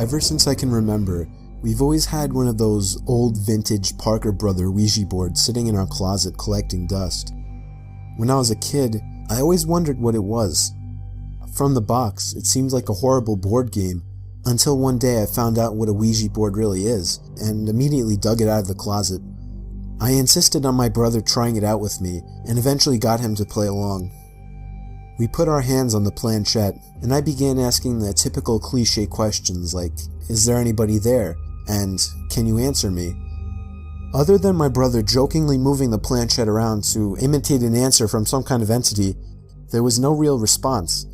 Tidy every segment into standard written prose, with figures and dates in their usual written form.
Ever since I can remember, we've always had one of those old vintage Parker Brother Ouija boards sitting in our closet collecting dust. When I was a kid, I always wondered what it was. From the box, it seemed like a horrible board game, until one day I found out what a Ouija board really is, and immediately dug it out of the closet. I insisted on my brother trying it out with me, and eventually got him to play along. We put our hands on the planchette, and I began asking the typical cliché questions like, "Is there anybody there?" and "Can you answer me?" Other than my brother jokingly moving the planchette around to imitate an answer from some kind of entity, there was no real response.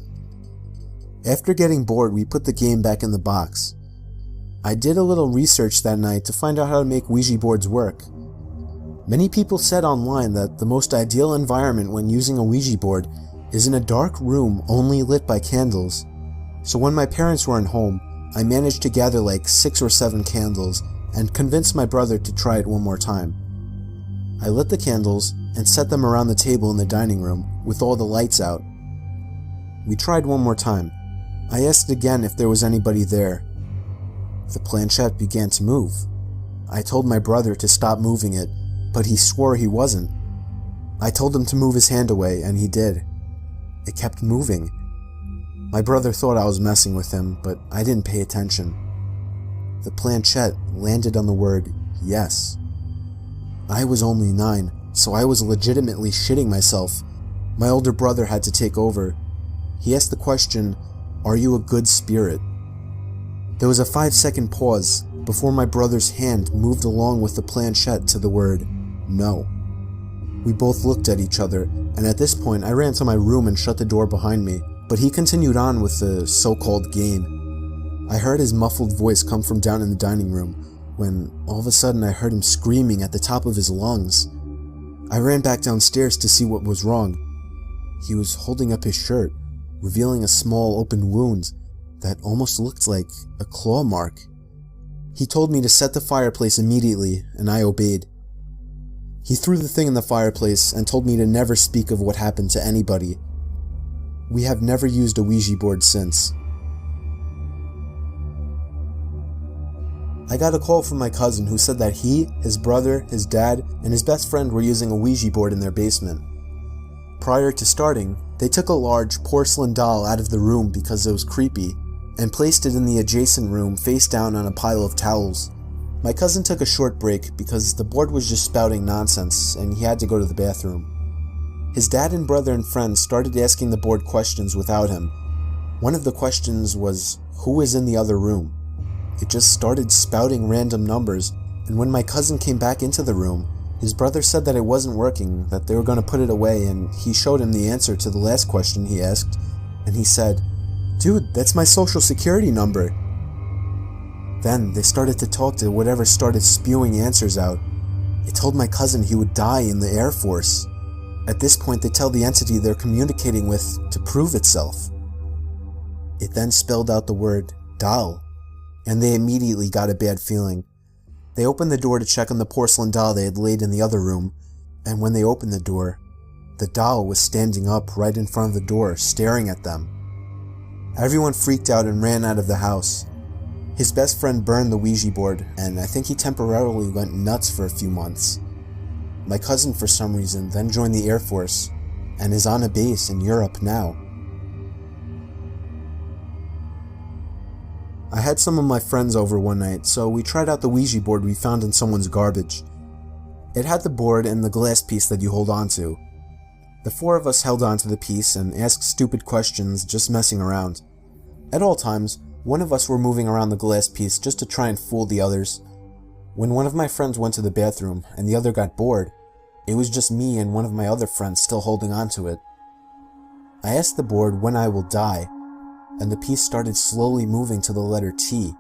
After getting bored, we put the game back in the box. I did a little research that night to find out how to make Ouija boards work. Many people said online that the most ideal environment when using a Ouija board is in a dark room only lit by candles. So when my parents weren't home, I managed to gather like 6 or 7 candles and convinced my brother to try it one more time. I lit the candles and set them around the table in the dining room with all the lights out. We tried one more time. I asked again if there was anybody there. The planchette began to move. I told my brother to stop moving it, but he swore he wasn't. I told him to move his hand away, and he did. It kept moving. My brother thought I was messing with him, but I didn't pay attention. The planchette landed on the word yes. I was only 9, so I was legitimately shitting myself. My older brother had to take over. He asked the question, "Are you a good spirit?" There was a 5-second pause before my brother's hand moved along with the planchette to the word no. We both looked at each other, and at this point I ran to my room and shut the door behind me, but he continued on with the so-called game. I heard his muffled voice come from down in the dining room, when all of a sudden I heard him screaming at the top of his lungs. I ran back downstairs to see what was wrong. He was holding up his shirt, revealing a small open wound that almost looked like a claw mark. He told me to set the fireplace immediately, and I obeyed. He threw the thing in the fireplace and told me to never speak of what happened to anybody. We have never used a Ouija board since. I got a call from my cousin who said that he, his brother, his dad, and his best friend were using a Ouija board in their basement. Prior to starting, they took a large porcelain doll out of the room because it was creepy, and placed it in the adjacent room face down on a pile of towels. My cousin took a short break because the board was just spouting nonsense and he had to go to the bathroom. His dad and brother and friends started asking the board questions without him. One of the questions was, who is in the other room? It just started spouting random numbers, and when my cousin came back into the room, his brother said that it wasn't working, that they were going to put it away, and he showed him the answer to the last question he asked, and he said, "Dude, that's my social security number." Then they started to talk to whatever started spewing answers out. It told my cousin he would die in the Air Force. At this point, they tell the entity they're communicating with to prove itself. It then spelled out the word doll, and they immediately got a bad feeling. They opened the door to check on the porcelain doll they had laid in the other room, and when they opened the door, the doll was standing up right in front of the door, staring at them. Everyone freaked out and ran out of the house. His best friend burned the Ouija board, and I think he temporarily went nuts for a few months. My cousin, for some reason, then joined the Air Force, and is on a base in Europe now. I had some of my friends over one night, so we tried out the Ouija board we found in someone's garbage. It had the board and the glass piece that you hold onto. The 4 of us held onto the piece and asked stupid questions, just messing around. At all times, one of us were moving around the glass piece just to try and fool the others. When one of my friends went to the bathroom and the other got bored, it was just me and one of my other friends still holding onto it. I asked the board when I will die, and the piece started slowly moving to the letter T.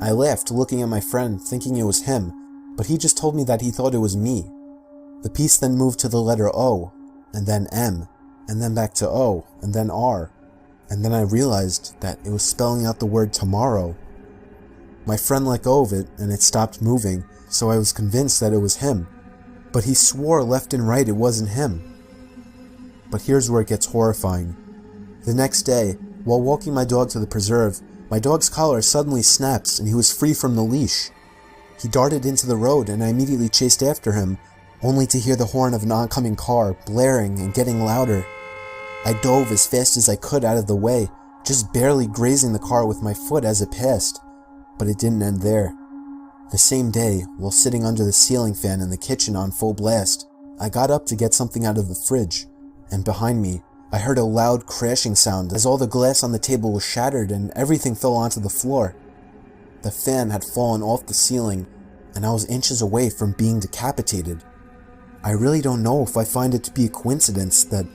I laughed, looking at my friend, thinking it was him, but he just told me that he thought it was me. The piece then moved to the letter O, and then M, and then back to O, and then R. And then I realized that it was spelling out the word tomorrow. My friend let go of it, and it stopped moving, so I was convinced that it was him. But he swore left and right it wasn't him. But here's where it gets horrifying. The next day, while walking my dog to the preserve, My dog's collar suddenly snapped and he was free from the leash. He darted into the road and I immediately chased after him, only to hear the horn of an oncoming car blaring and getting louder. I dove as fast as I could out of the way, just barely grazing the car with my foot as it passed. But it didn't end there. The same day, while sitting under the ceiling fan in the kitchen on full blast, I got up to get something out of the fridge, and behind me, I heard a loud crashing sound as all the glass on the table was shattered and everything fell onto the floor. The fan had fallen off the ceiling, and I was inches away from being decapitated. I really don't know if I find it to be a coincidence that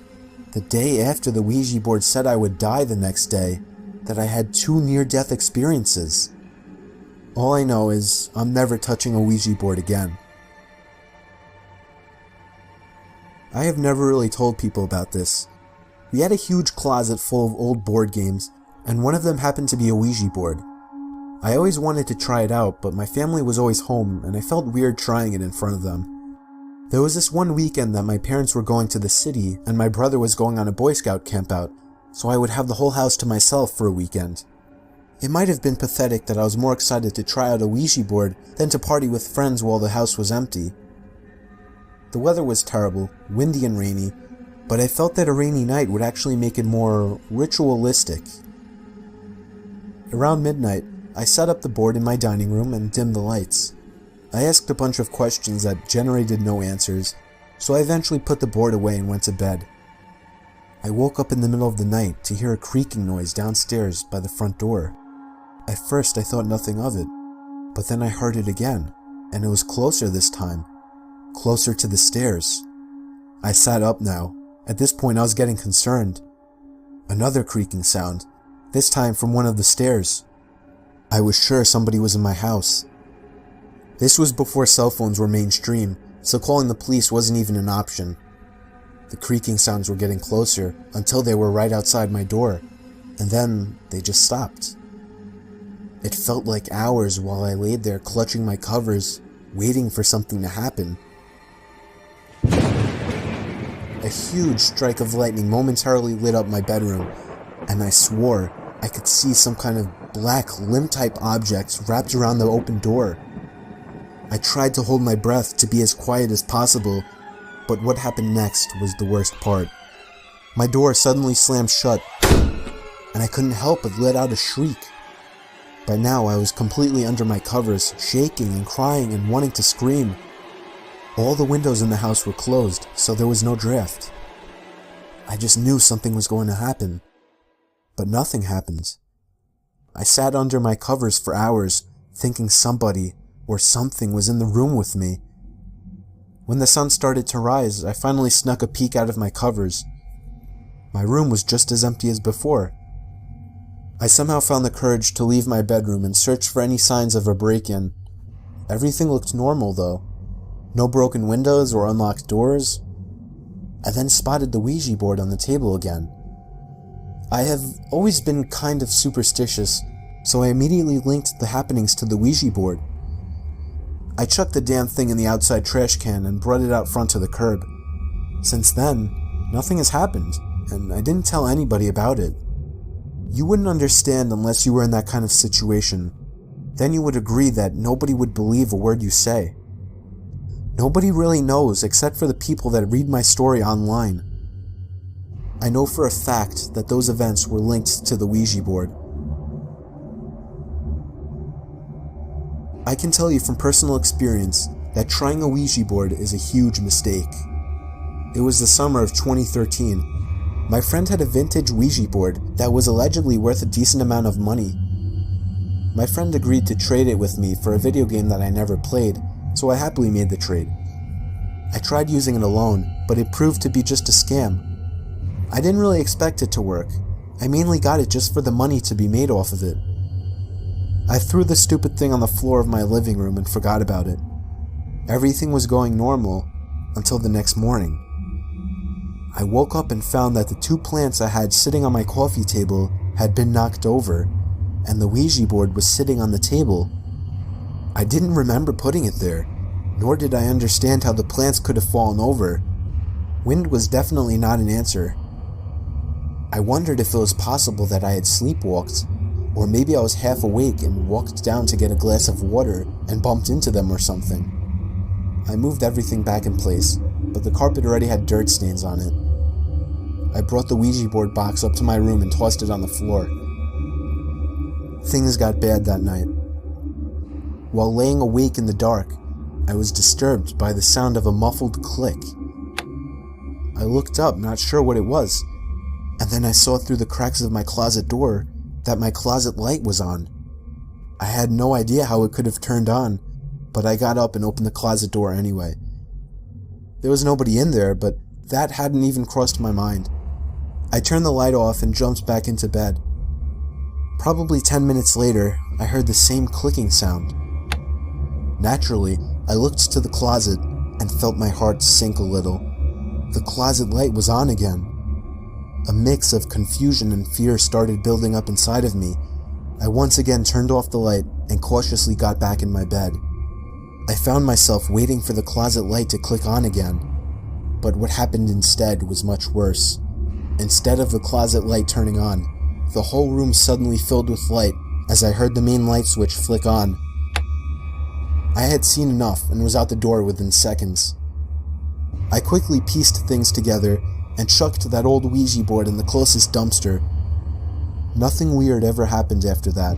the day after the Ouija board said I would die the next day, that I had 2 near-death experiences. All I know is I'm never touching a Ouija board again. I have never really told people about this. We had a huge closet full of old board games, and one of them happened to be a Ouija board. I always wanted to try it out, but my family was always home, and I felt weird trying it in front of them. There was this one weekend that my parents were going to the city, and my brother was going on a Boy Scout campout, so I would have the whole house to myself for a weekend. It might have been pathetic that I was more excited to try out a Ouija board than to party with friends while the house was empty. The weather was terrible, windy and rainy, but I felt that a rainy night would actually make it more ritualistic. Around midnight, I set up the board in my dining room and dimmed the lights. I asked a bunch of questions that generated no answers, so I eventually put the board away and went to bed. I woke up in the middle of the night to hear a creaking noise downstairs by the front door. At first I thought nothing of it, but then I heard it again, and it was closer this time, closer to the stairs. I sat up now. At this point I was getting concerned. Another creaking sound, this time from one of the stairs. I was sure somebody was in my house. This was before cell phones were mainstream, so calling the police wasn't even an option. The creaking sounds were getting closer until they were right outside my door, and then they just stopped. It felt like hours while I laid there clutching my covers, waiting for something to happen. A huge strike of lightning momentarily lit up my bedroom, and I swore I could see some kind of black limb-type object wrapped around the open door. I tried to hold my breath to be as quiet as possible, but what happened next was the worst part. My door suddenly slammed shut, and I couldn't help but let out a shriek. By now I was completely under my covers, shaking and crying and wanting to scream. All the windows in the house were closed, so there was no draft. I just knew something was going to happen. But nothing happened. I sat under my covers for hours, thinking somebody or something was in the room with me. When the sun started to rise, I finally snuck a peek out of my covers. My room was just as empty as before. I somehow found the courage to leave my bedroom and search for any signs of a break-in. Everything looked normal, though. No broken windows or unlocked doors. I then spotted the Ouija board on the table again. I have always been kind of superstitious, so I immediately linked the happenings to the Ouija board. I chucked the damn thing in the outside trash can and brought it out front to the curb. Since then, nothing has happened, and I didn't tell anybody about it. You wouldn't understand unless you were in that kind of situation. Then you would agree that nobody would believe a word you say. Nobody really knows except for the people that read my story online. I know for a fact that those events were linked to the Ouija board. I can tell you from personal experience that trying a Ouija board is a huge mistake. It was the summer of 2013. My friend had a vintage Ouija board that was allegedly worth a decent amount of money. My friend agreed to trade it with me for a video game that I never played, so I happily made the trade. I tried using it alone, but it proved to be just a scam. I didn't really expect it to work. I mainly got it just for the money to be made off of it. I threw the stupid thing on the floor of my living room and forgot about it. Everything was going normal until the next morning. I woke up and found that the 2 plants I had sitting on my coffee table had been knocked over, and the Ouija board was sitting on the table. I didn't remember putting it there, nor did I understand how the plants could have fallen over. Wind was definitely not an answer. I wondered if it was possible that I had sleepwalked, Or maybe I was half awake and walked down to get a glass of water and bumped into them or something. I moved everything back in place, but the carpet already had dirt stains on it. I brought the Ouija board box up to my room and tossed it on the floor. Things got bad that night. While laying awake in the dark, I was disturbed by the sound of a muffled click. I looked up, not sure what it was, and then I saw through the cracks of my closet door that my closet light was on. I had no idea how it could have turned on, but I got up and opened the closet door anyway. There was nobody in there, but that hadn't even crossed my mind. I turned the light off and jumped back into bed. Probably 10 minutes later, I heard the same clicking sound. Naturally, I looked to the closet and felt my heart sink a little. The closet light was on again. A mix of confusion and fear started building up inside of me. I once again turned off the light and cautiously got back in my bed. I found myself waiting for the closet light to click on again. But what happened instead was much worse. Instead of the closet light turning on, the whole room suddenly filled with light as I heard the main light switch flick on. I had seen enough and was out the door within seconds. I quickly pieced things together and chucked that old Ouija board in the closest dumpster. Nothing weird ever happened after that.